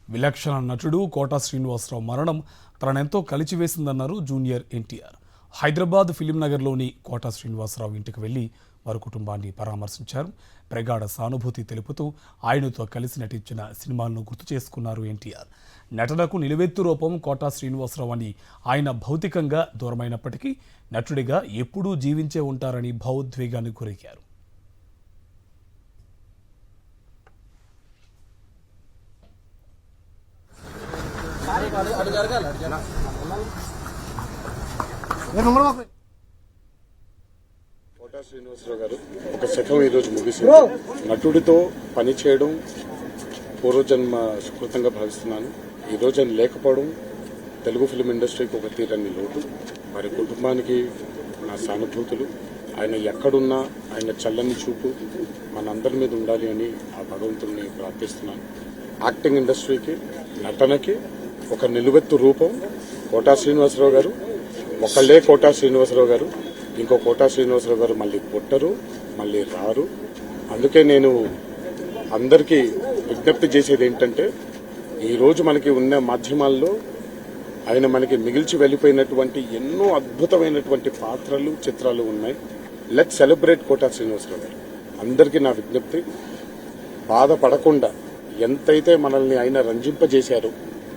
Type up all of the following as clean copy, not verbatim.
విలక్షణ నటుడు కోటా శ్రీనివాసరావు మరణం తననెంతో కలిచివేసిందన్నారు జూనియర్ ఎన్టీఆర్. హైదరాబాద్ ఫిలిం నగర్లోని కోటా శ్రీనివాసరావు ఇంటికి వెళ్లి వారి కుటుంబాన్ని పరామర్శించారు. ప్రగాఢ సానుభూతి తెలుపుతూ ఆయనతో కలిసి నటించిన సినిమాలను గుర్తు చేసుకున్నారు ఎన్టీఆర్. నటనకు నిలువెత్తు రూపం కోటా శ్రీనివాసరావు అని ఆయన భౌతికంగా దూరమైనప్పటికీ నటుడిగా ఎప్పుడూ జీవించే ఉంటారని భావోద్వేగానికి గురయ్యారు. కోటా శ్రీనివాసరావు గారు ఒక శకం ఈరోజు ముగిసింది. నటుడితో పనిచేయడం పూర్వజన్మ సుకృతంగా భావిస్తున్నాను. ఈరోజు ఆయన లేకపోవడం తెలుగు ఫిలిం ఇండస్ట్రీకి ఒక తీరని లోటు. వారి కుటుంబానికి నా సానుభూతులు. ఆయన ఎక్కడున్నా ఆయన చల్లని చూపు మనందరి మీద ఉండాలి అని ఆ భగవంతుడిని ప్రార్థిస్తున్నాను. యాక్టింగ్ ఇండస్ట్రీకి, నటనకి ఒక నిలువెత్తు రూపం కోటా శ్రీనివాసరావు గారు. ఒకళ్ళే కోటా శ్రీనివాసరావు గారు, ఇంకో కోటా శ్రీనివాసరావు గారు మళ్ళీ పుట్టరు, మళ్ళీ రారు. అందుకే నేను అందరికీ విజ్ఞప్తి చేసేది ఏంటంటే, ఈరోజు మనకి ఉన్న మాధ్యమాల్లో ఆయన మనకి మిగిల్చి వెళ్ళిపోయినటువంటి ఎన్నో అద్భుతమైనటువంటి పాత్రలు, చిత్రాలు ఉన్నాయి. లెట్ సెలబ్రేట్ కోటా శ్రీనివాసరావు గారు. అందరికీ నా విజ్ఞప్తి, బాధపడకుండా ఎంతైతే మనల్ని ఆయన రంజింపజేశారో,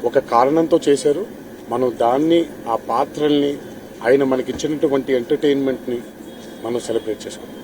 ఒక కారణంతో చేశారు, మనం దాన్ని, ఆ పాత్రల్ని, ఆయన మనకిచ్చినటువంటి ఎంటర్టైన్మెంట్ని మనం సెలబ్రేట్ చేసుకుంటాం.